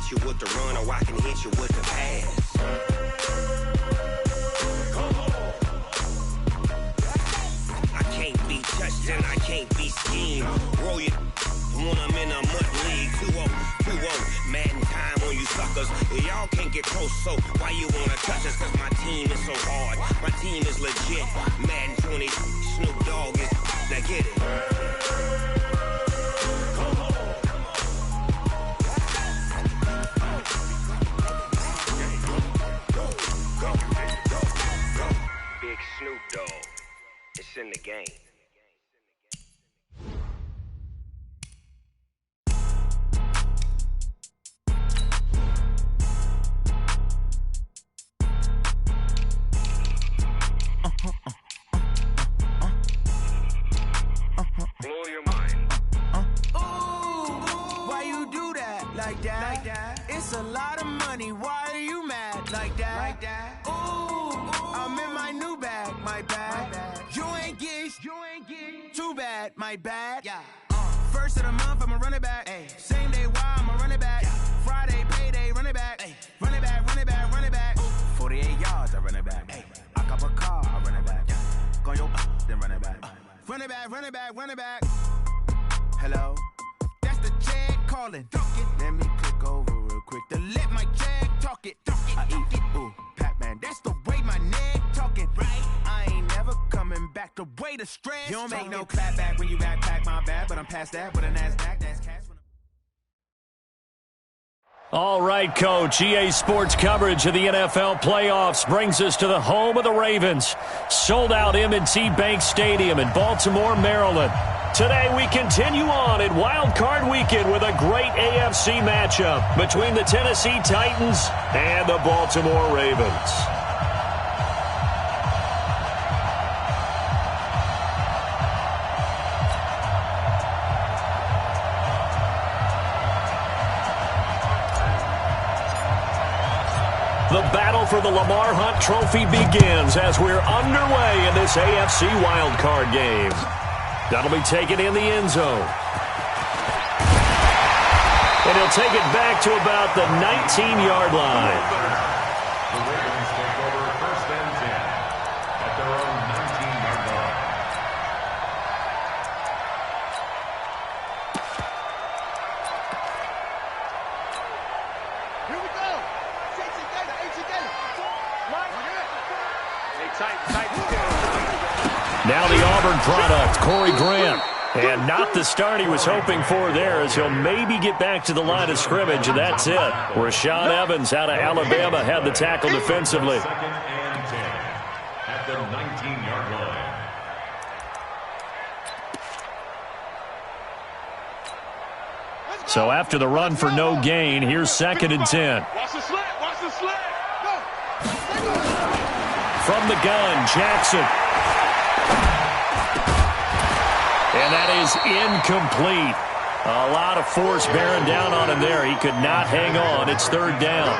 hit you with the run or I can hit you with the pass. I can't be touched and I can't be schemed. Roll you when I'm in a mud league. 2-0, Madden time on you suckers. Y'all can't get close, so why you wanna touch us? Cause my team is so hard. My team is legit. Madden 20, Snoop Dogg is. Now get it. Big Snoop Dogg. It's in the game. Blow your mind. Ooh, why you do that? Like that? It's a lot of money. Why are you mad? Like that? Ooh, I'm in my new bag. My bad. You ain't get too bad. My bad. Yeah. First of the month, I'ma run it back. Ay. Same day, why I'ma run it back. Friday, payday, run it back. Ay. Run it back, run it back, run it back. 48 yards, I run it back. Ay. I cop a car, I run it back. Go yo, then run it back. Run it back, run it back, run it back. Hello? That's the jag calling. Let me click over real quick to let my jag talk it. I eat it, ooh, Pac-Man. That's the way my neck talking. Right? I ain't never coming back the way the stress. You don't make no clap back when you backpack my bad, but I'm past that with a NASDAQ. That's cash. All right, Coach. EA Sports coverage of the NFL playoffs brings us to the home of the Ravens. Sold out M&T Bank Stadium in Baltimore, Maryland. Today we continue on in Wild Card Weekend with a great AFC matchup between the Tennessee Titans and the Baltimore Ravens. The battle for the Lamar Hunt Trophy begins as we're underway in this AFC wildcard game. That'll be taken in the end zone. And he'll take it back to about the 19-yard line. The Ravens take over 1st and 10 at their own 19-yard line. Here we go. Now the Auburn product, Corey Grant. And not the start he was hoping for there, as he'll maybe get back to the line of scrimmage, and that's it. Rashaan Evans out of Alabama had the tackle defensively. 2nd and 10 at the 19-yard line. So after the run for no gain, here's 2nd and 10. Watch the slant. Watch the slant. Go. From the gun, Jackson. And that is incomplete. A lot of force bearing down on him there. He could not hang on. It's 3rd down.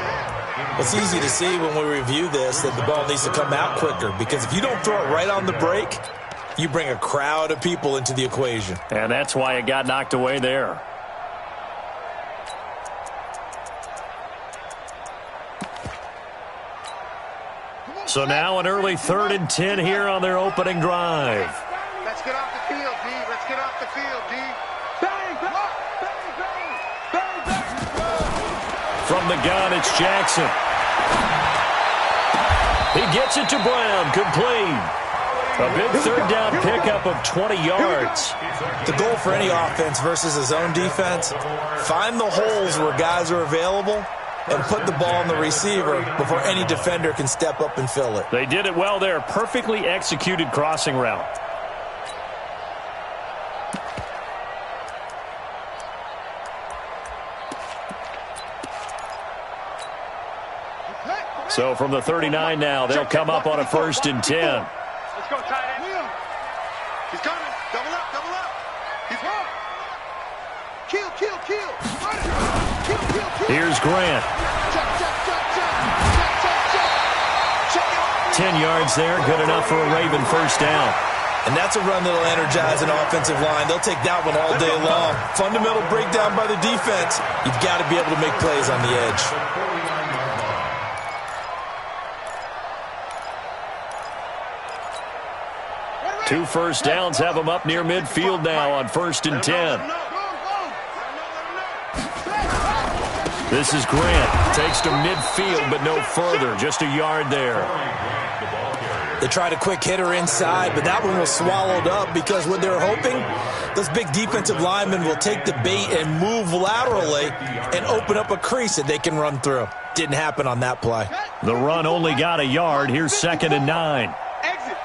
It's easy to see when we review this that the ball needs to come out quicker, because if you don't throw it right on the break, you bring a crowd of people into the equation. And that's why it got knocked away there. So now an early 3rd and 10 here on their opening drive. Let's get off the field, D. Let's get off the field, D. Bang, bang, bang, bang, bang, bang. From the gun, it's Jackson. He gets it to Brown, complete. A big 3rd down pickup of 20 yards. The goal for any offense versus his own defense, find the holes where guys are available and put the ball on the receiver before any defender can step up and fill it. They did it well there. Perfectly executed crossing route. So from the 39 now, they'll come up on a 1st and 10. Let's go, tight end. He's coming. Double up, double up. He's home. Kill, kill, kill. Kill, kill, kill. Here's Grant. Check, check, check, check. Check, check, check. Check it. 10 yards there, good enough for a Raven 1st down. And that's a run that'll energize an offensive line. They'll take that one all day long. Fundamental breakdown by the defense. You've got to be able to make plays on the edge. Two first downs have them up near midfield now on 1st and 10. This is Grant. Takes to midfield, but no further. Just a yard there. They tried a quick hitter inside, but that one was swallowed up because what they're hoping, those big defensive linemen will take the bait and move laterally and open up a crease that they can run through. Didn't happen on that play. The run only got a yard. Here's 2nd and 9. Exit.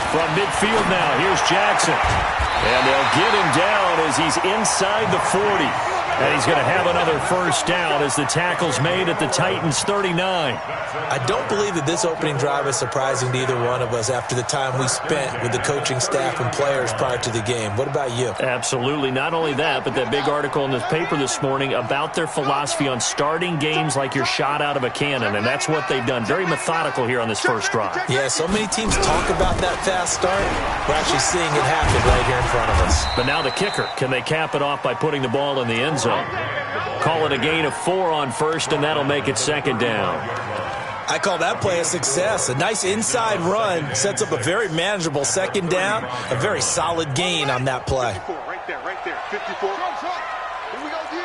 From midfield now, here's Jackson. And they'll get him down as he's inside the 40. And he's going to have another first down as the tackle's made at the Titans' 39. I don't believe that this opening drive is surprising to either one of us after the time we spent with the coaching staff and players prior to the game. What about you? Absolutely. Not only that, but that big article in the paper this morning about their philosophy on starting games like you're shot out of a cannon, and that's what they've done. Very methodical here on this first drive. Yeah, so many teams talk about that fast start. We're actually seeing it happen right here in front of us. But now the kicker. Can they cap it off by putting the ball in the end zone? Call it a gain of 4 on first, and that'll make it 2nd down. I call that play a success. A nice inside run sets up a very manageable 2nd down. A very solid gain on that play. 54, right there. 54. Here we go, D.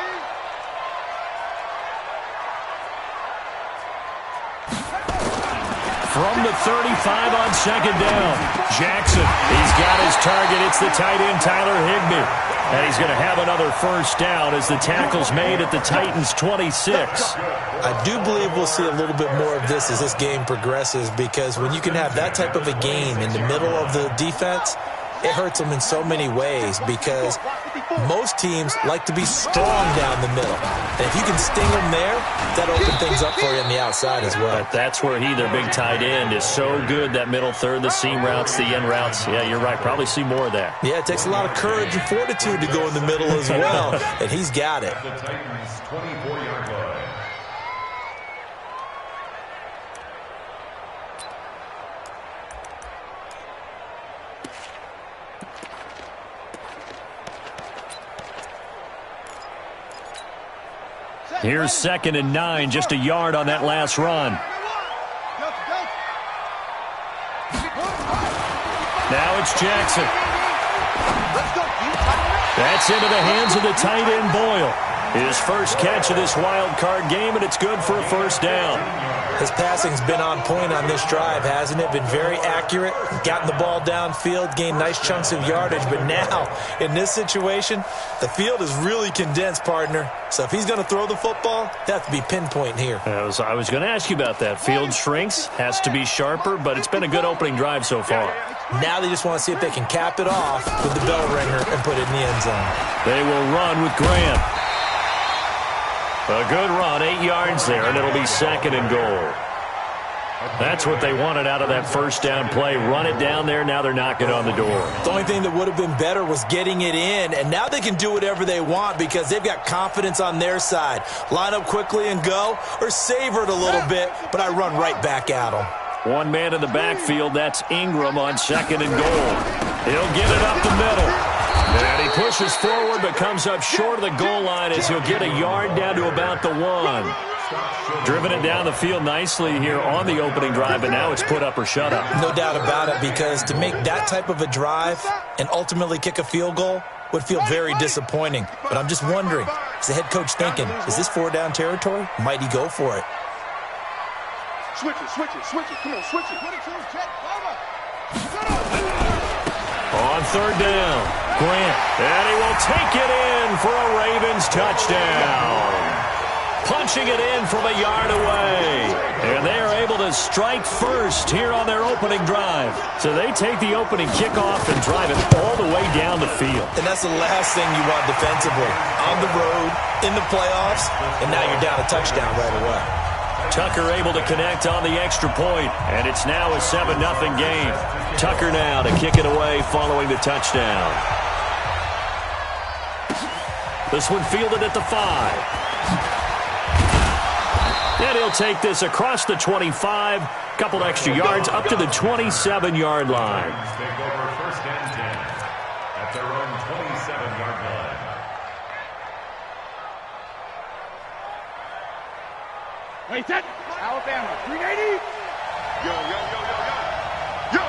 From the 35 on 2nd down, Jackson. He's got his target. It's the tight end, Tyler Higbee. And he's going to have another first down as the tackle's made at the Titans' 26. I do believe we'll see a little bit more of this as this game progresses, because when you can have that type of a gain in the middle of the defense, it hurts them in so many ways, because most teams like to be strong down the middle. And if you can sting them there, that'll open things up for you on the outside as well. But that's where their big tight end, is so good, that middle third, the seam routes, the end routes. Yeah, you're right. Probably see more of that. Yeah, it takes a lot of courage and fortitude to go in the middle as well, and he's got it. The Titans' 24-yard line. Here's 2nd and 9, just a yard on that last run. Now it's Jackson. That's into the hands of the tight end, Boyle. His first catch of this wild card game, and it's good for a first down. His passing's been on point on this drive, hasn't it? Been very accurate, gotten the ball downfield, gained nice chunks of yardage. But now, in this situation, the field is really condensed, partner. So if he's going to throw the football, they have to be pinpoint here. I was going to ask you about that. Field shrinks, has to be sharper, but it's been a good opening drive so far. Now they just want to see if they can cap it off with the bell ringer and put it in the end zone. They will run with Graham. A good run, 8 yards there, and it'll be 2nd and goal. That's what they wanted out of that first down play. Run it down there. Now they're knocking on the door. The only thing that would have been better was getting it in, and now they can do whatever they want because they've got confidence on their side. Line up quickly and go, or savor it a little bit, but I run right back at them. One man in the backfield. That's Ingram on 2nd and goal. He'll get it up the middle. And he pushes forward but comes up short of the goal line as he'll get a yard down to about the 1. Driven it down the field nicely here on the opening drive, but now it's put up or shut up. No doubt about it, because to make that type of a drive and ultimately kick a field goal would feel very disappointing. But I'm just wondering, is the head coach thinking, is this 4-down territory? Might he go for it? Switch it. Come on, switch it. On 3rd down, Grant, and he will take it in for a Ravens touchdown. Punching it in from a yard away. And they are able to strike first here on their opening drive. So they take the opening kickoff and drive it all the way down the field. And that's the last thing you want defensively. On the road, in the playoffs, and now you're down a touchdown right away. Tucker able to connect on the extra point, and it's now a 7-0 game. Tucker now to kick it away following the touchdown. This one fielded at the 5. And he'll take this across the 25, couple extra yards up to the 27-yard line. Take over first and 10 at their own 27-yard line. Wait, set. Alabama, 380. Yo, yo, yo, yo, yo. Yo.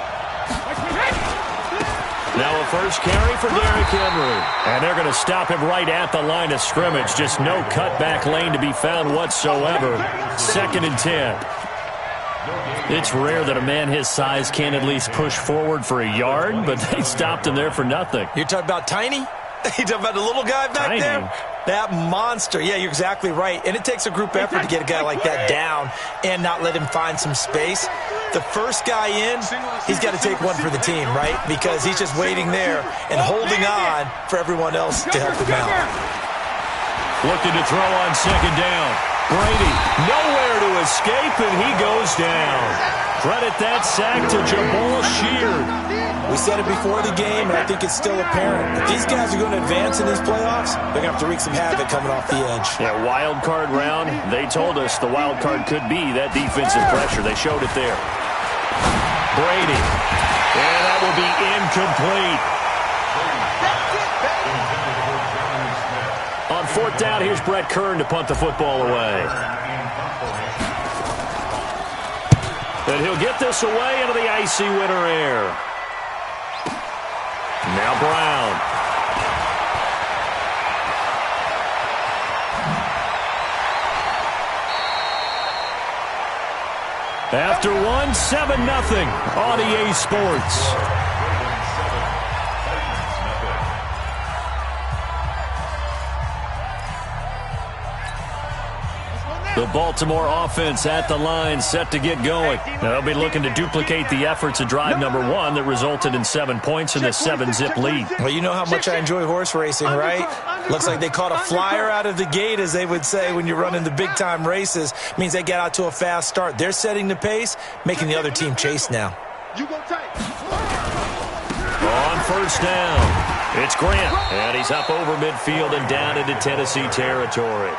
Now a first carry for Derrick Henry. And they're going to stop him right at the line of scrimmage. Just no cutback lane to be found whatsoever. 2nd and 10. It's rare that a man his size can't at least push forward for a yard, but they stopped him there for nothing. You're talking about Tiny? You're talking about the little guy back Tiny. there? That monster. Yeah, you're exactly right. And it takes a group effort to get a guy like that down and not let him find some space. The first guy in, he's got to take one for the team, right? Because he's just waiting there and holding on for everyone else to help him out. Looking to throw on 2nd down. Brady, nowhere to escape, and he goes down. Credit that sack to Jabal Sheard. We said it before the game, and I think it's still apparent. If these guys are going to advance in these playoffs, they're going to have to wreak some havoc coming off the edge. Yeah, wild card round. They told us the wild card could be that defensive pressure. They showed it there. Brady. And that will be incomplete. On 4th down, here's Brett Kern to punt the football away. And he'll get this away into the icy winter air. Now Brown. After one, 7-0 on EA Sports. The Baltimore offense at the line, set to get going. Now they'll be looking to duplicate the efforts of drive number 1 that resulted in 7 points in the 7-zip lead. Well, you know how much I enjoy horse racing, right? Looks like they caught a flyer out of the gate, as they would say when you're running the big-time races. Means they get out to a fast start. They're setting the pace, making the other team chase now. On 1st down, it's Grant, and he's up over midfield and down into Tennessee territory.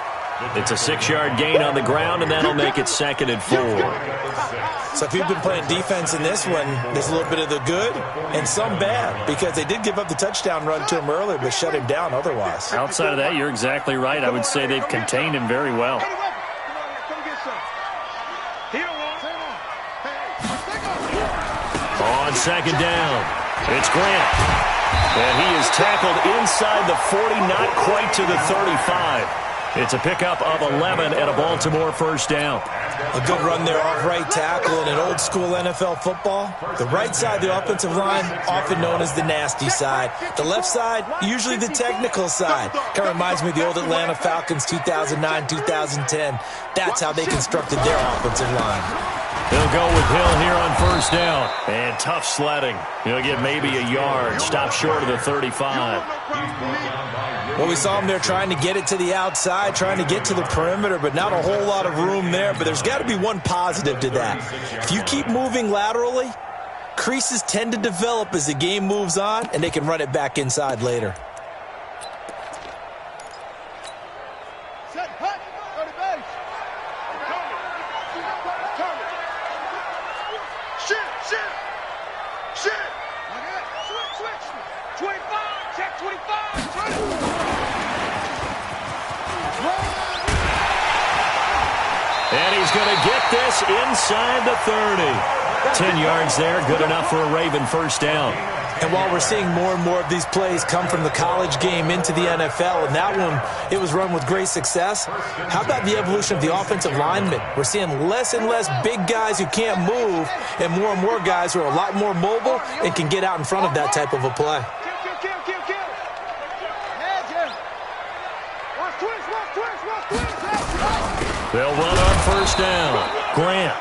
It's a 6-yard gain on the ground, and that'll make it 2nd and 4. So if you've been playing defense in this one, there's a little bit of the good and some bad, because they did give up the touchdown run to him earlier, but shut him down otherwise. Outside of that, you're exactly right. I would say they've contained him very well. On 2nd down, it's Grant. And he is tackled inside the 40, not quite to the 35. It's a pickup of 11 and a Baltimore 1st down. A good run there off right tackle. In an old-school NFL football, the right side of the offensive line, often known as the nasty side. The left side, usually the technical side. Kind of reminds me of the old Atlanta Falcons 2009, 2010. That's how they constructed their offensive line. They'll go with Hill here on 1st down. And tough sledding. He'll get maybe a yard. Stop short of the 35. Well, we saw him there trying to get it to the outside, trying to get to the perimeter, but not a whole lot of room there. But there's got to be one positive to that. If you keep moving laterally, creases tend to develop as the game moves on, and they can run it back inside later. And he's going to get this inside the 30. 10 yards there, good enough for a Raven 1st down. And while we're seeing more and more of these plays come from the college game into the NFL, and that one, it was run with great success, how about the evolution of the offensive linemen? We're seeing less and less big guys who can't move, and more guys who are a lot more mobile and can get out in front of that type of a play. They'll run on 1st down. Grant.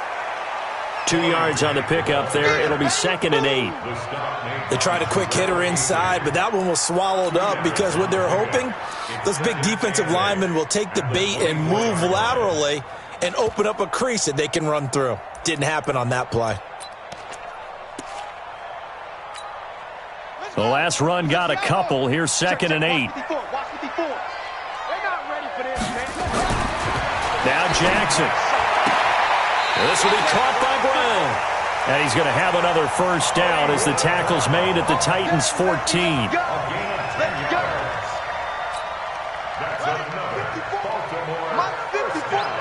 2 yards on the pickup there. It'll be 2nd and 8. They tried a quick hitter inside, but that one was swallowed up because what they're hoping, those big defensive linemen will take the bait and move laterally and open up a crease that they can run through. Didn't happen on that play. The last run got a couple. Here's 2nd and 8. Now Jackson. This will be caught by Brown. And he's going to have another first down as the tackle's made at the Titans' 14. Let's go. That's another Baltimore first down.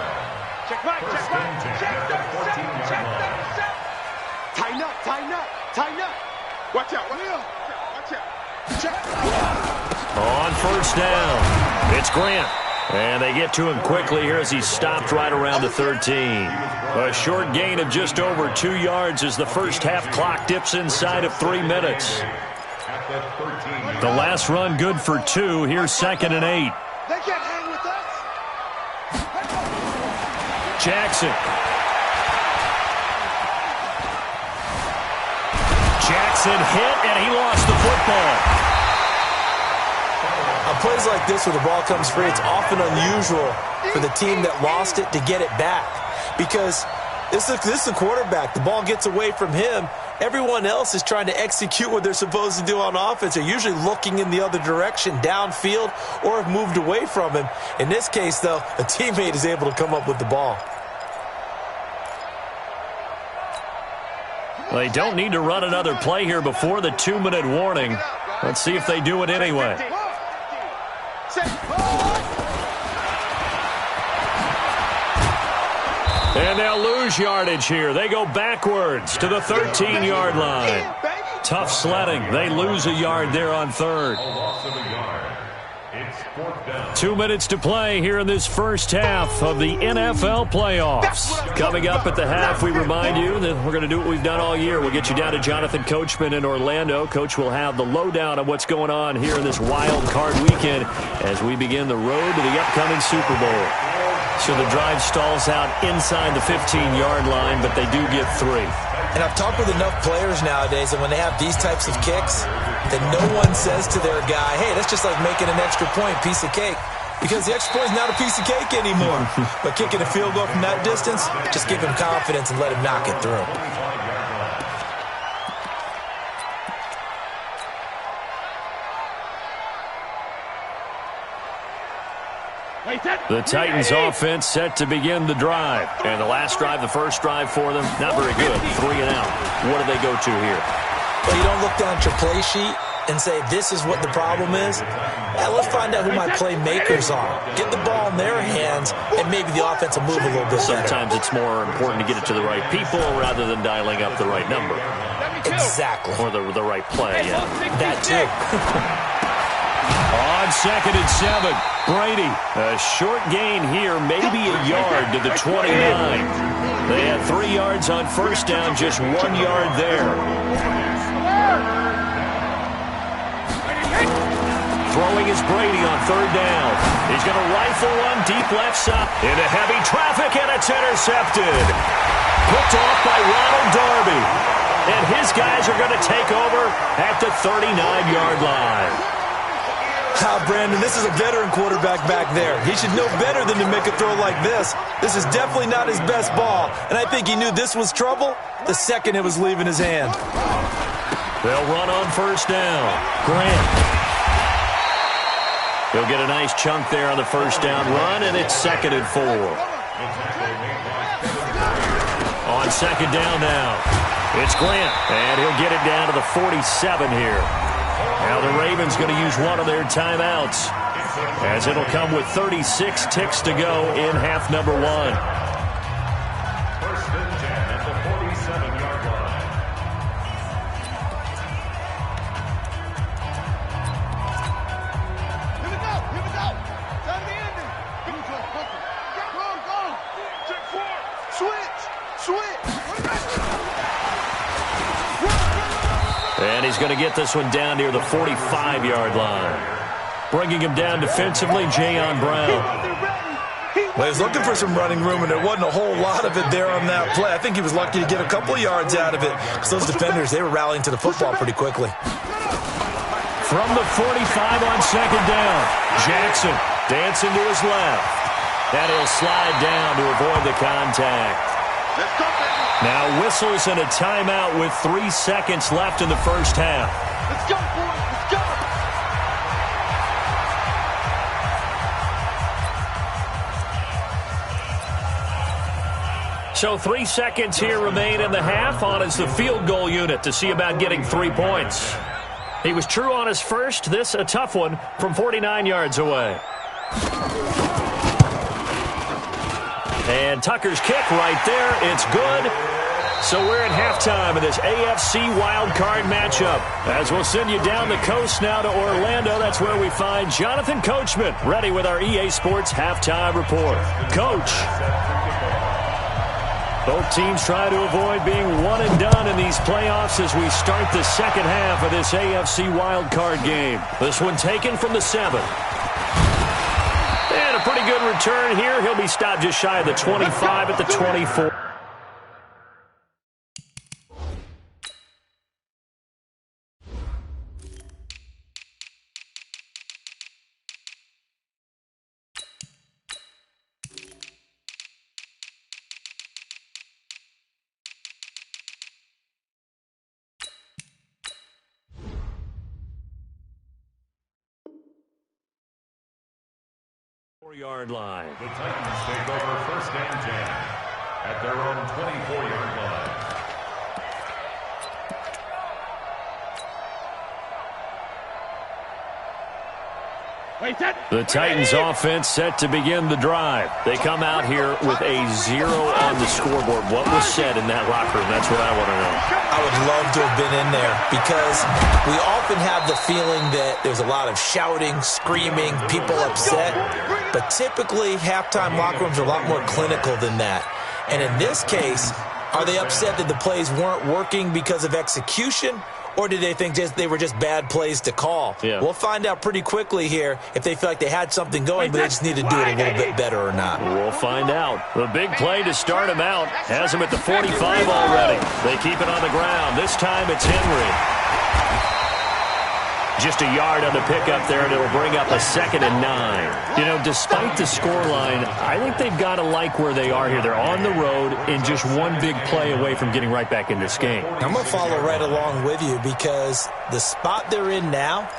Check right. Tighten up. Watch out. Check. On first down, it's Grant. And they get to him quickly here as he's stopped right around the 13. A short gain of just over 2 yards as the first half clock dips inside of 3 minutes. The last run good for 2. Here's 2nd and 8. They can't hang with us. Jackson hit, and he lost the football. On plays like this where the ball comes free, it's often unusual for the team that lost it to get it back. Because this is the quarterback. The ball gets away from him. Everyone else is trying to execute what they're supposed to do on offense. They're usually looking in the other direction, downfield, or have moved away from him. In this case, though, a teammate is able to come up with the ball. They don't need to run another play here before the 2-minute warning. Let's see if they do it anyway. And they'll lose yardage here. They go backwards to the 13-yard line. Tough sledding. They lose a yard there on third. 2 minutes to play here in this first half of the NFL playoffs. Coming up at the half, we remind you that we're going to do what we've done all year. We'll get you down to Jonathan Coachman in Orlando. Coach will have the lowdown of what's going on here in this wild card weekend as we begin the road to the upcoming Super Bowl. So the drive stalls out inside the 15-yard line, but they do get 3. And I've talked with enough players nowadays, and when they have these types of kicks, then no one says to their guy, hey, that's just like making an extra point, piece of cake. Because the extra point is not a piece of cake anymore. But kicking a field goal from that distance, just give him confidence and let him knock it through. The Titans offense set to begin the drive. And the last drive, the first drive for them, not very good. 3 and out. What do they go to here? Well, you don't look down at your play sheet and say, this is what the problem is. Yeah, let's find out who my playmakers are. Get the ball in their hands, and maybe the offense will move a little bit better. Sometimes it's more important to get it to the right people rather than dialing up the right number. Exactly. Or the right play, yeah. That too. On 2nd and 7, Brady. A short gain here, maybe a yard to the 29. They had 3 yards on first down, just 1 yard there. Throwing is Brady on 3rd down. He's going to rifle one deep left side into heavy traffic, and it's intercepted. Picked off by Ronald Darby. And his guys are going to take over at the 39-yard line. Brandon, this is a veteran quarterback back there. He should know better than to make a throw like this. This is definitely not his best ball, and I think he knew this was trouble the second it was leaving his hand. They'll run on first down. Grant. He'll get a nice chunk there on the first down run, and it's 2nd and 4. On 2nd down now, it's Grant, and he'll get it down to the 47 here. Now the Ravens going to use one of their timeouts as it'll come with 36 ticks to go in half number 1. 1st and 10 at the 47-yard line. Here we go. Time to end it. Go. Check 4. Switch. And he's going to get this one down near the 45-yard line. Bringing him down defensively, Jayon Brown. Well, he was looking for some running room, and there wasn't a whole lot of it there on that play. I think he was lucky to get a couple of yards out of it because those defenders, they were rallying to the football pretty quickly. From the 45 on 2nd down, Jackson dancing to his left. And he'll slide down to avoid the contact. Let's go, baby. Now whistles and a timeout with 3 seconds left in the first half. Let's go, boys. Let's go. So 3 seconds here remain in the half. On is the field goal unit to see about getting 3 points. He was true on his first. This a tough one from 49 yards away. And Tucker's kick right there. It's good. So we're at halftime of this AFC wildcard matchup. As we'll send you down the coast now to Orlando. That's where we find Jonathan Coachman ready with our EA Sports halftime report. Coach. Both teams try to avoid being one and done in these playoffs as we start the second half of this AFC wildcard game. This one taken from the 7. And a pretty good return here. He'll be stopped just shy of the 25 at the 24. Yard line. The Titans take over first and 10 at their own 24-yard line. The Titans offense set to begin the drive. They come out here with a 0 on the scoreboard. What was said in that locker room? That's what I want to know. I would love to have been in there because we often have the feeling that there's a lot of shouting, screaming, people upset. But typically, halftime locker rooms are a lot more clinical than that. And in this case, are they upset that the plays weren't working because of execution? Or did they think they were just bad plays to call? Yeah. We'll find out pretty quickly here if they feel like they had something going, but they just need to do it a little bit better or not. We'll find out. The big play to start him out has him at the 45 already. They keep it on the ground. This time it's Henry. Just a yard on the pickup there, and it'll bring up a 2nd and 9. You know, despite the scoreline, I think they've got to like where they are here. They're on the road and just one big play away from getting right back in this game. I'm going to follow right along with you because the spot they're in now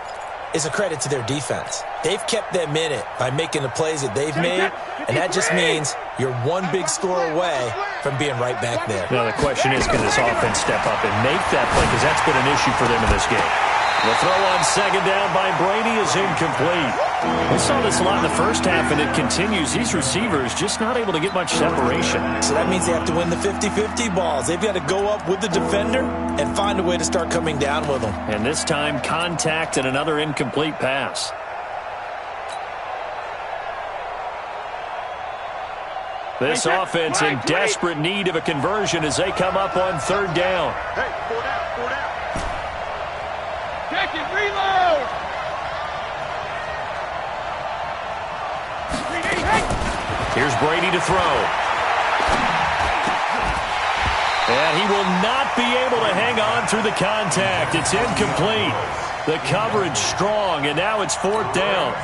is a credit to their defense. They've kept them in it by making the plays that they've made, and that just means you're one big score away from being right back there. Now, the question is, can this offense step up and make that play? Because that's been an issue for them in this game. The throw on 2nd down by Brady is incomplete. We saw this a lot in the first half, and it continues. These receivers just not able to get much separation. So that means they have to win the 50-50 balls. They've got to go up with the defender and find a way to start coming down with them. And this time, contact and another incomplete pass. This offense in desperate need of a conversion as they come up on 3rd down. Hey, 4 down, 4 down. Check it, reload! Here's Brady to throw. And he will not be able to hang on through the contact. It's incomplete. The coverage strong, and now it's 4th down.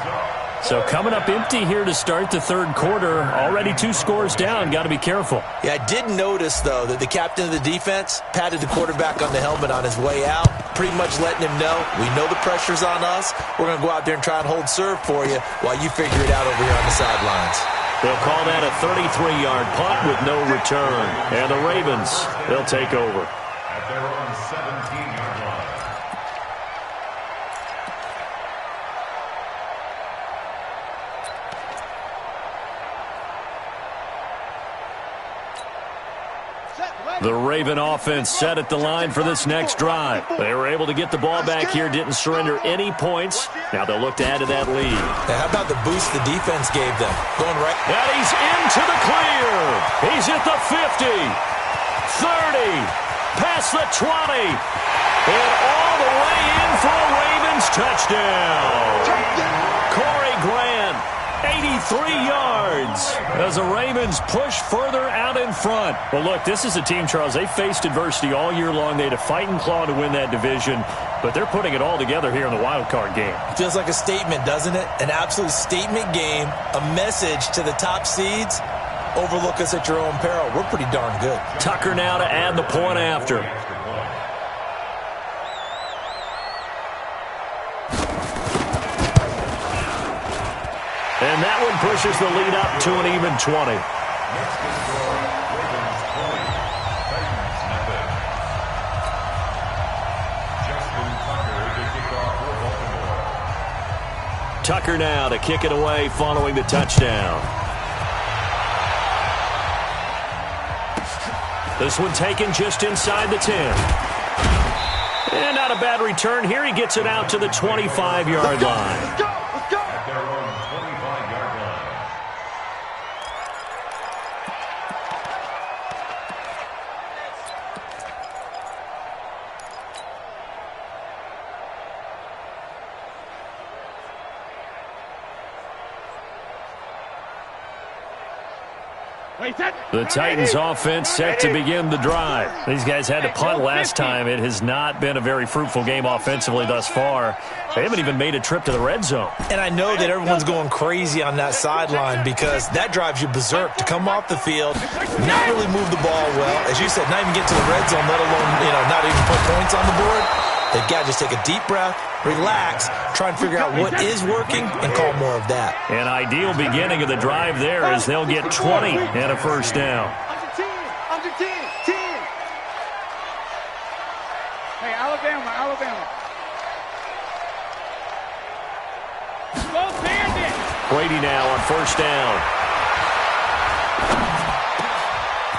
So coming up empty here to start the 3rd quarter. Already 2 scores down. Got to be careful. Yeah, I did notice, though, that the captain of the defense patted the quarterback on the helmet on his way out, pretty much letting him know, we know the pressure's on us. We're going to go out there and try and hold serve for you while you figure it out over here on the sidelines. They'll call that a 33-yard punt with no return. And the Ravens, they'll take over. At their own 17-yard line. The Raven offense set at the line for this next drive. They were able to get the ball back here, didn't surrender any points. Now they'll look to add to that lead. Now, how about the boost the defense gave them? Going right. And he's into the clear. He's at the 50, 30, past the 20, and all the way in for a Ravens touchdown. Corey Grant, 83 yards as the Ravens push further out in front. But look, this is a team, Charles, they faced adversity all year long. They had to fight and claw to win that division, but they're putting it all together here in the wild card game. Feels like a statement, doesn't it? An absolute statement game, a message to the top seeds. Overlook us at your own peril. We're pretty darn good. Tucker now to add the point after. And that one pushes the lead up to an even 20. Tucker now to kick it away following the touchdown. This one taken just inside the 10. And not a bad return here. He gets it out to the 25-yard line. At their own 25-yard line. The Titans offense set to begin the drive. These guys had to punt last time. It has not been a very fruitful game offensively thus far. They haven't even made a trip to the red zone. And I know that everyone's going crazy on that sideline because that drives you berserk to come off the field, not really move the ball well. As you said, not even get to the red zone, let alone, not even put points on the board. They've got to just take a deep breath, relax, try and figure out what is working, and call more of that. An ideal beginning of the drive there as they'll get 20 and a first down. Under 10. Hey, Alabama. Go Bandit. Brady now on first down.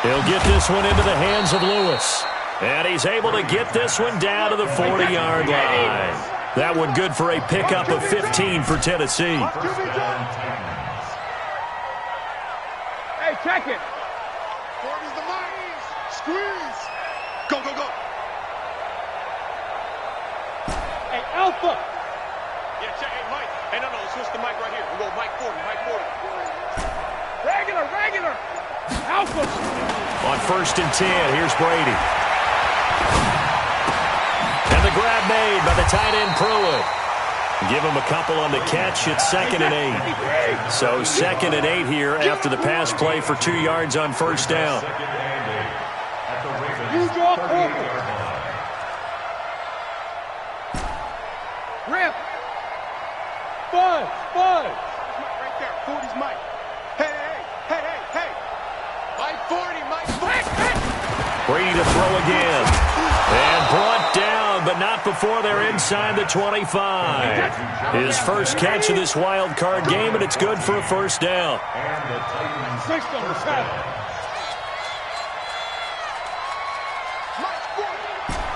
He'll get this one into the hands of Lewis. And he's able to get this one down to the 40-yard line. That one good for a pickup of 15 for Tennessee. Hey, check it. Form is the mic. Squeeze. Go. Hey, Alpha. Yeah, check. Hey, Mike. Hey, no. Switch the mic right here. We go Mike 40. Regular. Alpha. On first and 10, here's Brady. And the grab made by the tight end Pruitt. Give him a couple on the catch. It's 2nd and 8. So 2nd and 8 here after the pass play for 2 yards on first down. Rip. Bud. Right there. 40's Mike. Hey. Mike 40. Brady to throw again. And brought down, but not before they're inside the 25. His first catch of this wild card game, and it's good for a first down. And the Titans 6 on the saddle.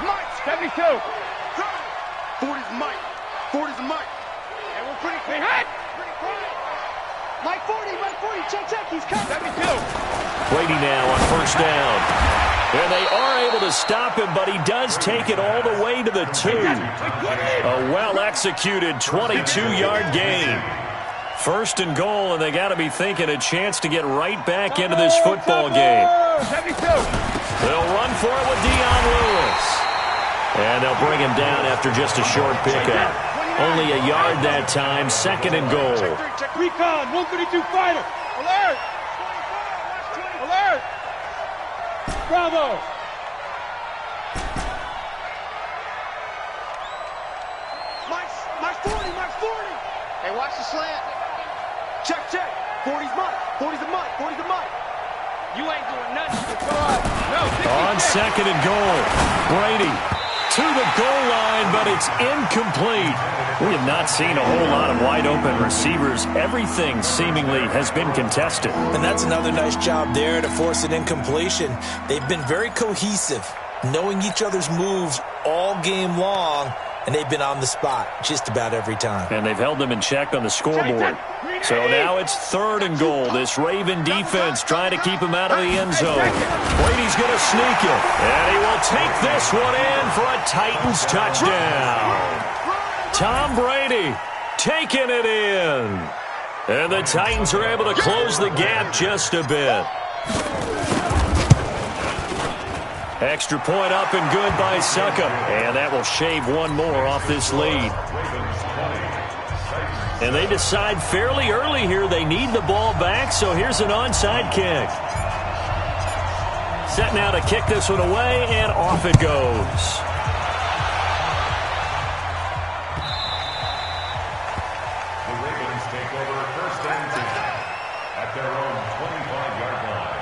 Mike 72. 40's Mike. And we're pretty clean. Mike 40. Check. He's coming. 72. Brady now on first down. And they are able to stop him, but he does take it all the way to the 2. A well-executed 22-yard gain. First and goal, and they got to be thinking a chance to get right back into this football game. 72. They'll run for it with Dion Lewis. And they'll bring him down after just a short pickup. Only a yard that time, 2nd and goal. Check recon, 132 fighter. Alert! Bravo! Mike's 40. Hey, watch the slant. Check. 40's Mike. 40's a Mike. You ain't doing nothing. Come on. No. On 2nd and goal, Brady to the goal line, but it's incomplete. We have not seen a whole lot of wide-open receivers. Everything seemingly has been contested. And that's another nice job there to force an incompletion. They've been very cohesive, knowing each other's moves all game long, and they've been on the spot just about every time. And they've held them in check on the scoreboard. So now it's 3rd and goal. This Raven defense trying to keep him out of the end zone. Brady's going to sneak it. And he will take this one in for a Titans touchdown. Tom Brady taking it in. And the Titans are able to close the gap just a bit. Extra point up and good by Succa. And that will shave one more off this lead. And they decide fairly early here they need the ball back, so here's an onside kick. Set now to kick this one away, and off it goes. The Ravens take over 1st and 10 at their own 25-yard line.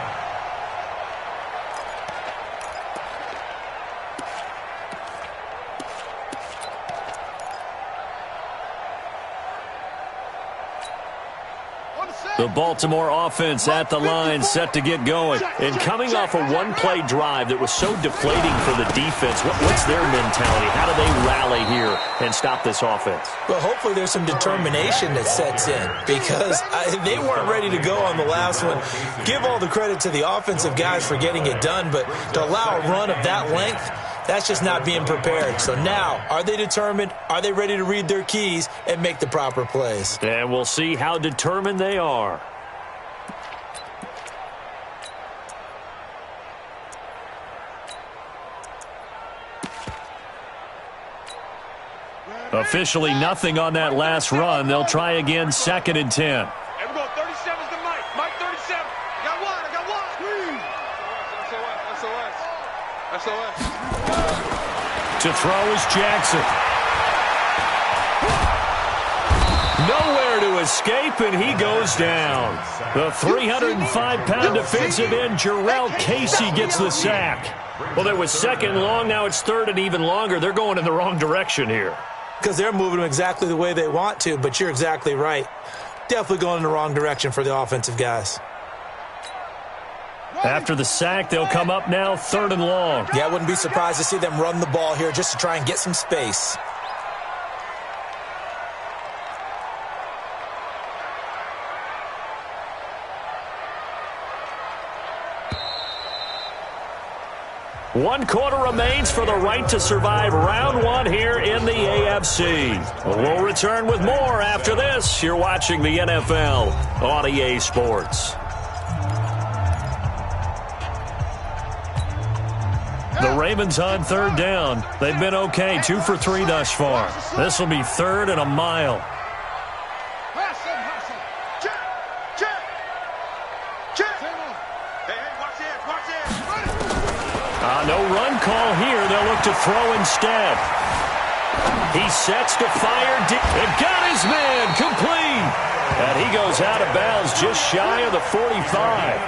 The Baltimore offense at the line, set to get going. And coming off a one-play drive that was so deflating for the defense, what's their mentality? How do they rally here and stop this offense? Well, hopefully there's some determination that sets in because they weren't ready to go on the last one. Give all the credit to the offensive guys for getting it done, but to allow a run of that length, that's just not being prepared. So now, are they determined? Are they ready to read their keys and make the proper plays? And we'll see how determined they are. Officially nothing on that last run. They'll try again, 2nd and 10. Hey, we're going 37's to Mike. Mike 37. I got one. SOS. To throw is Jackson. Nowhere to escape, and he goes down. The 305-pound defensive end, Jarrell Casey, gets the sack. Well, there was 2nd and long. Now it's 3rd and even longer. They're going in the wrong direction here. Because they're moving them exactly the way they want to, but you're exactly right. Definitely going in the wrong direction for the offensive guys. After the sack, they'll come up now 3rd and long. Yeah, I wouldn't be surprised to see them run the ball here just to try and get some space. One quarter remains for the right to survive round 1 here in the AFC. We'll return with more after this. You're watching the NFL on EA Sports. The Ravens on 3rd down. They've been okay, 2 for 3 thus far. This will be 3rd and a mile. No run call here. They'll look to throw instead. He sets to fire. And got his man complete. And he goes out of bounds just shy of the 45.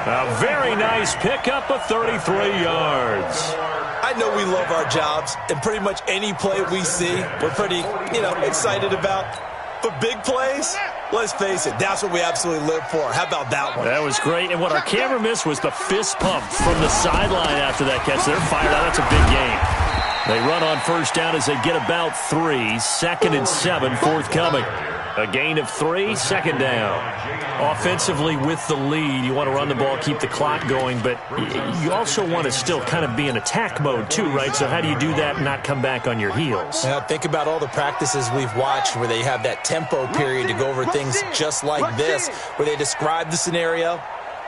A very nice pickup of 33 yards. I know we love our jobs, and pretty much any play we see, we're pretty, excited about. But big plays, let's face it, that's what we absolutely live for. How about that one? That was great. And what our camera missed was the fist pump from the sideline after that catch. They're fired out. That's a big game. They run on 1st down as they get about 3. 2nd and 7, forthcoming. A gain of 3, 2nd down. Offensively with the lead, you want to run the ball, keep the clock going, but you also want to still kind of be in attack mode too, right? So how do you do that and not come back on your heels? Now, think about all the practices we've watched where they have that tempo period to go over things just like this, where they describe the scenario,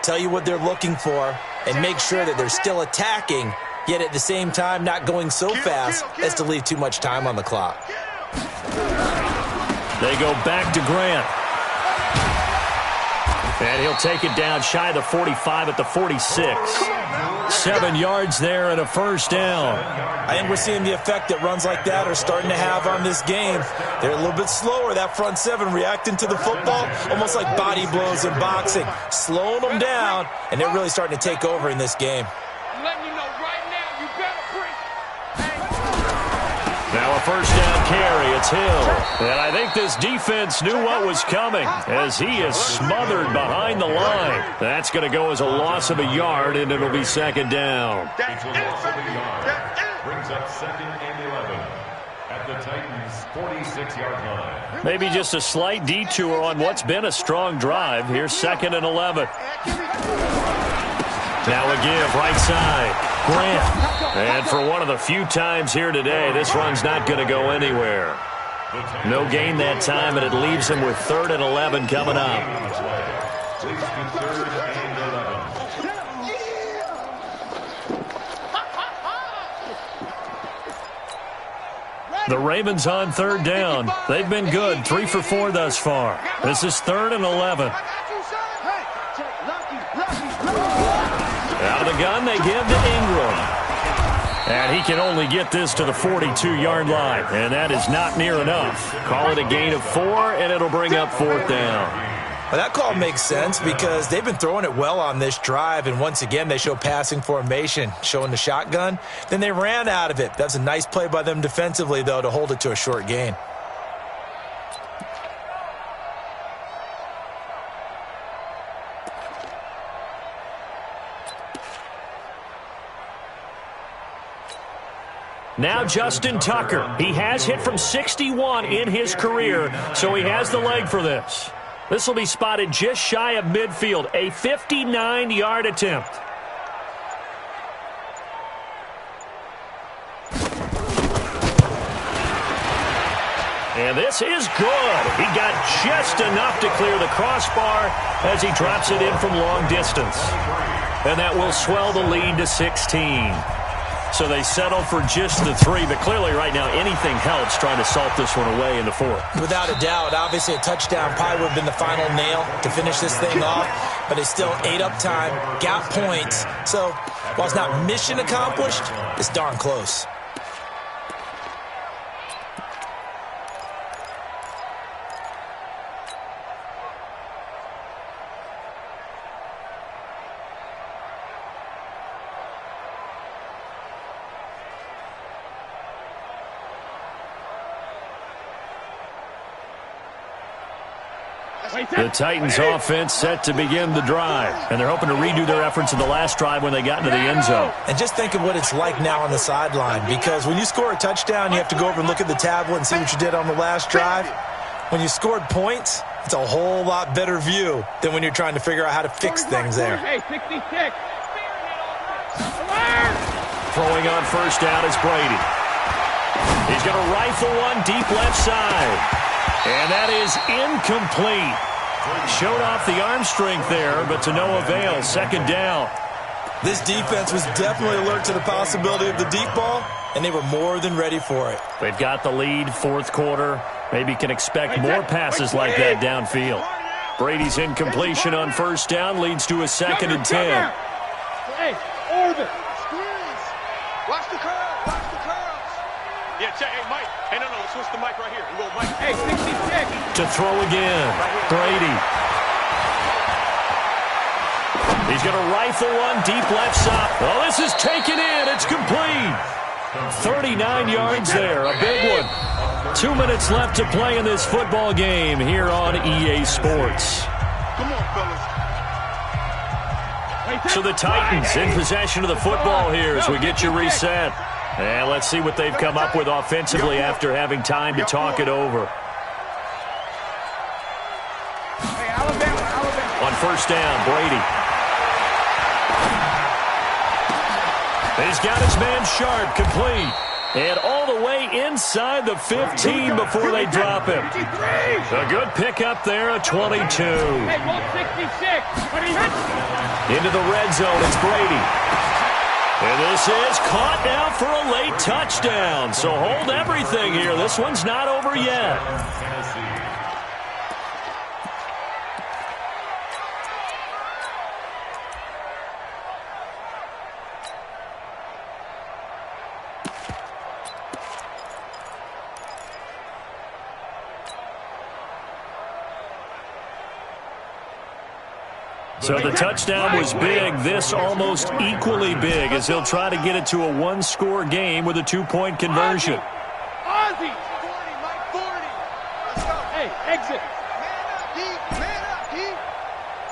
tell you what they're looking for, and make sure that they're still attacking, yet at the same time not going so fast as to leave too much time on the clock. They go back to Grant. And he'll take it down shy of the 45 at the 46. 7 yards there and a 1st down. I think we're seeing the effect that runs like that are starting to have on this game. They're a little bit slower, that front 7, reacting to the football, almost like body blows in boxing, slowing them down, and they're really starting to take over in this game. I'm letting you know right now, you better bring. Now a 1st down carry. It's Hill. And I think this defense knew what was coming as he is smothered behind the line. That's going to go as a loss of a yard, and it'll be 2nd down. Brings up 2nd and 11 at the Titans' 46-yard line. Maybe just a slight detour on what's been a strong drive. Here's 2nd and 11. Now a give right side. Grant. And for one of the few times here today, this run's not going to go anywhere. No gain that time, and it leaves him with 3rd and 11 coming up. The Ravens on 3rd down. They've been good, 3 for 4 thus far. This is 3rd and 11. Out of the gun, they give to Ingram. And he can only get this to the 42-yard line, and that is not near enough. Call it a gain of 4, and it'll bring up 4th down. Well, that call makes sense because they've been throwing it well on this drive, and once again, they show passing formation, showing the shotgun. Then they ran out of it. That's a nice play by them defensively, though, to hold it to a short gain. Now Justin Tucker. He has hit from 61 in his career, so he has the leg for this. This will be spotted just shy of midfield, a 59-yard attempt. And this is good. He got just enough to clear the crossbar as he drops it in from long distance. And that will swell the lead to 16. So they settle for just the 3, but clearly right now anything helps trying to salt this one away in the 4th. Without a doubt, obviously a touchdown probably would have been the final nail to finish this thing off, but they still ate up time, got points. So while it's not mission accomplished, it's darn close. The Titans offense set to begin the drive, and they're hoping to redo their efforts in the last drive when they got into the end zone. And just think of what it's like now on the sideline, because when you score a touchdown, you have to go over and look at the tablet and see what you did on the last drive. When you scored points, it's a whole lot better view than when you're trying to figure out how to fix things there. Hey, 66. Throwing on first down is Brady. He's going to rifle one deep left side. And that is incomplete. Showed off the arm strength there, but to no avail. Second down. This defense was definitely alert to the possibility of the deep ball, and they were more than ready for it. They've got the lead, 4th quarter. Maybe can expect more passes like that downfield. Brady's incompletion on first down leads to a 2nd and 10. Hey, orbit. Squeeze. Watch the curve. Watch the curves. Yeah, check. Hey, Mike. Hey, no, let's switch the mic right here. We'll go, Mike. Hey, 66. To throw again. Brady. He's going to rifle one deep left side. Oh, this is taken in. It's complete. 39 yards there. A big one. 2 minutes left to play in this football game here on EA Sports. Come on, fellas. So the Titans in possession of the football here as we get you reset. And let's see what they've come up with offensively after having time to talk it over. Hey, Alabama. On first down, Brady. He's got his man Sharp complete. And all the way inside the 15 before they drop him. A good pickup there, a 22. Hey, 166. Into the red zone, it's Brady. And this is caught now for a late touchdown. So hold everything here. This one's not over yet. So the touchdown was big. This almost equally big as he'll try to get it to a one-score game with a two-point conversion. Ozzy! 40, Mike, 40. Let's go. Hey, exit. Man up, D. Man up, D.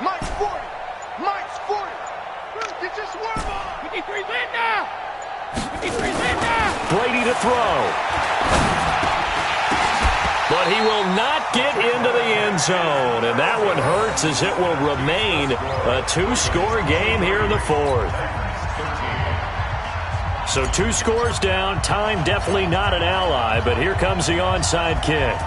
Mike's 40. Mike's 40. Get your swerve on. 53 Linda! 53 Linda! Brady to throw. But he will not get into the end zone. And that one hurts as it will remain a two-score game here in the fourth. So 2 scores down. Time definitely not an ally, but here comes the onside kick.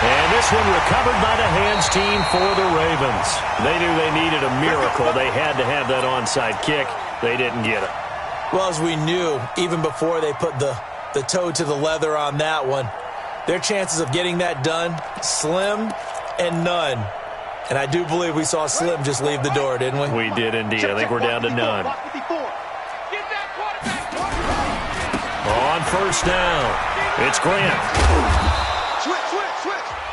And this one recovered by the hands team for the Ravens. They knew they needed a miracle. They had to have that onside kick. They didn't get it. Well, as we knew, even before they put the toe to the leather on that one, their chances of getting that done, slim and none. And I do believe we saw Slim just leave the door, didn't we? We did indeed. I think we're down to none. On first down, it's Grant. Switch.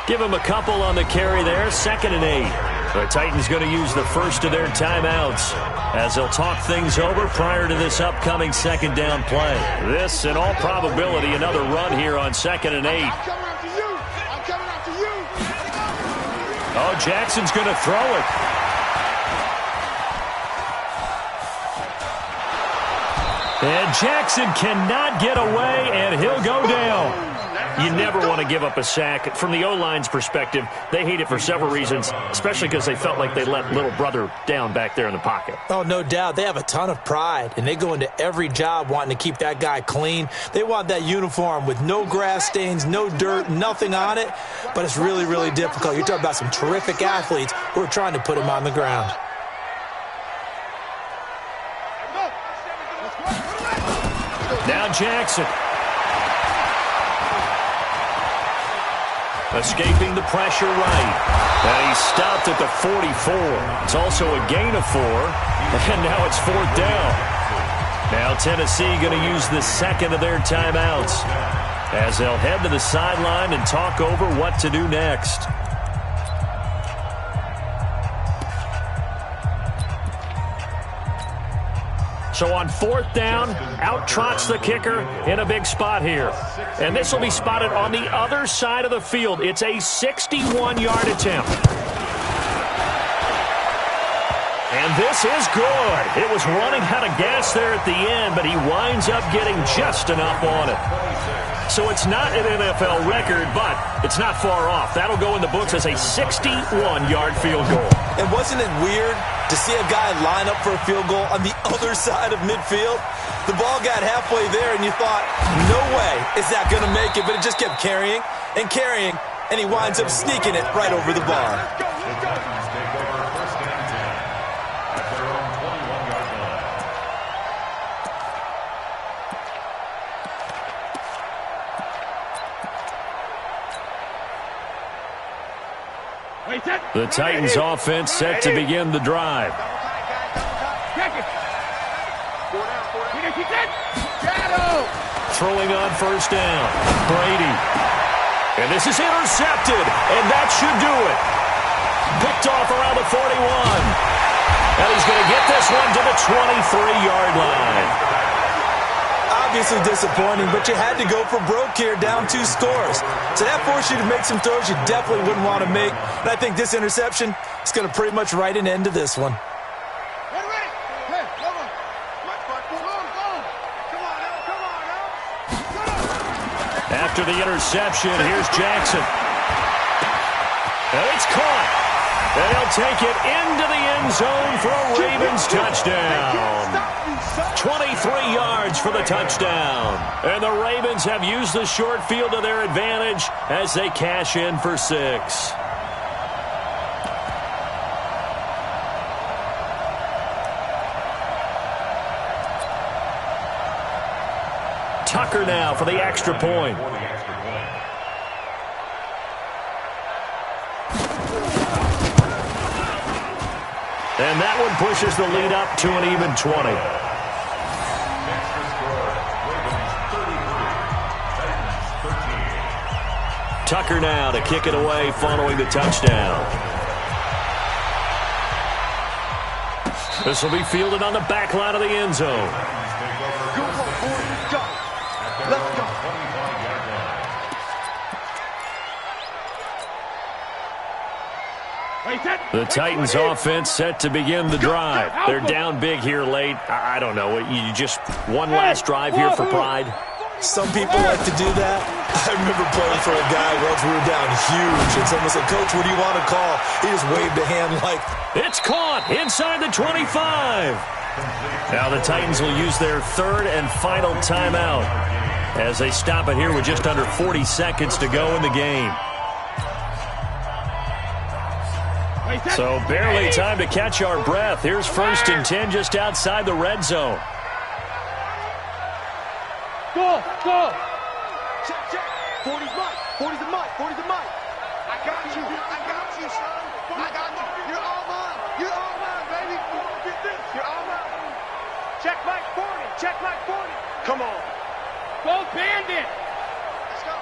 Give him a couple on the carry there. 2nd and 8. The Titans going to use the first of their timeouts as they'll talk things over prior to this upcoming 2nd down play. This, in all probability, another run here on 2nd and 8. I'm coming after you. I'm coming after you. Oh, Jackson's going to throw it. And Jackson cannot get away, and he'll go down. You never want to give up a sack. From the O-line's perspective, they hate it for several reasons, especially because they felt like they let little brother down back there in the pocket. Oh, no doubt. They have a ton of pride, and they go into every job wanting to keep that guy clean. They want that uniform with no grass stains, no dirt, nothing on it, but it's really, really difficult. You're talking about some terrific athletes who are trying to put him on the ground. Now Jackson. Escaping the pressure right. And he's stopped at the 44. It's also a gain of 4. And now it's 4th down. Now Tennessee going to use the second of their timeouts as they'll head to the sideline and talk over what to do next. So on 4th down, out trots the kicker in a big spot here. And this will be spotted on the other side of the field. It's a 61-yard attempt. And this is good. It was running out of gas there at the end, but he winds up getting just enough on it. So it's not an NFL record, but it's not far off. That'll go in the books as a 61-yard field goal. And wasn't it weird to see a guy line up for a field goal on the other side of midfield? The ball got halfway there, and you thought, no way is that going to make it, but it just kept carrying, and he winds up sneaking it right over the bar. The Titans offense set to begin the drive. Throwing on 1st down. Brady. And this is intercepted, and that should do it. Picked off around the 41. And he's going to get this one to the 23-yard line. Obviously disappointing, but you had to go for broke here, down 2 scores. So that forced you to make some throws you definitely wouldn't want to make. And I think this interception is going to pretty much write an end to this one. After the interception, here's Jackson. And it's caught. And he'll take it into the end zone for a Ravens touchdown. 23 yards for the touchdown. And the Ravens have used the short field to their advantage as they cash in for 6. Tucker now for the extra point. And that one pushes the lead up to an even 20. Tucker now to kick it away following the touchdown. This will be fielded on the back line of the end zone. Let's go. The Titans offense set to begin the drive. They're down big here late. I don't know. You just one last drive here for pride. Some people like to do that. I remember playing for a guy once we were down huge, and someone said, "Coach, what do you want to call?" He just waved a hand like... It's caught inside the 25. Now the Titans will use their 3rd and final timeout as they stop it here with just under 40 seconds to go in the game. So barely time to catch our breath. Here's 1st and 10 just outside the red zone. Go! 40's mine. 40's the mic. 40's the mic. I got you, son. I got you. You're all mine. You're all mine, baby. Get this. You're all mine. Check Mike 40. Check Mike 40. Come on. Go Bandit. Let's go.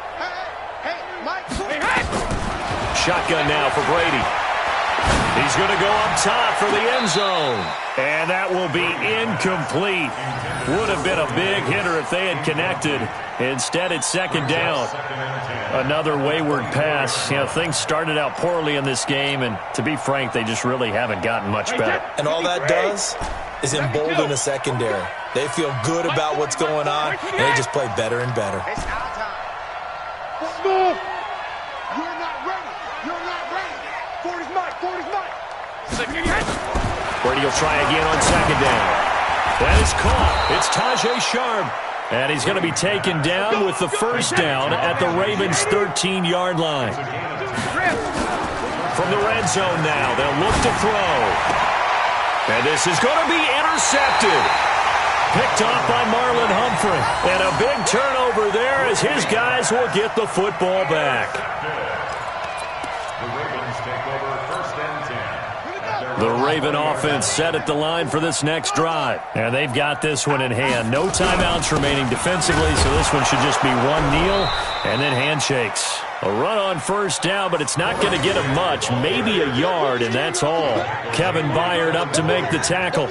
Hey, Mike 40. Hey. Shotgun now for Brady. He's going to go up top for the end zone. And that will be incomplete. Would have been a big hitter if they had connected. Instead, it's 2nd down. Another wayward pass. You know, things started out poorly in this game, and to be frank, they just really haven't gotten much better. And all that does is embolden the secondary. They feel good about what's going on, and they just play better and better. It's our time. You're not ready. You're not ready. 40's mine. 40's mine. Brady will try again on second down. That is caught. It's Tajay Sharp. And he's going to be taken down with the first down at the Ravens' 13-yard line. From the red zone now, they'll look to throw. And this is going to be intercepted. Picked off by Marlon Humphrey. And a big turnover there as his guys will get the football back. The Ravens take over first and 10. The Raven offense set at the line for this next drive. And they've got this one in hand. No timeouts remaining defensively, so this one should just be one kneel and then handshakes. A run on first down, but it's not going to get him much. Maybe a yard, and that's all. Kevin Byard up to make the tackle.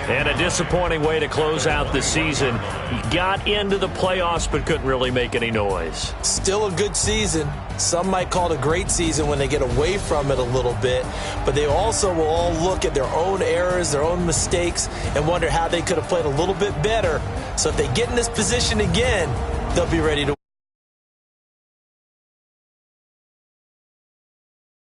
And a disappointing way to close out the season. He got into the playoffs but couldn't really make any noise. Still a good season. Some might call it a great season when they get away from it a little bit, but they also will all look at their own errors, their own mistakes, and wonder how they could have played a little bit better. So if they get in this position again, they'll be ready to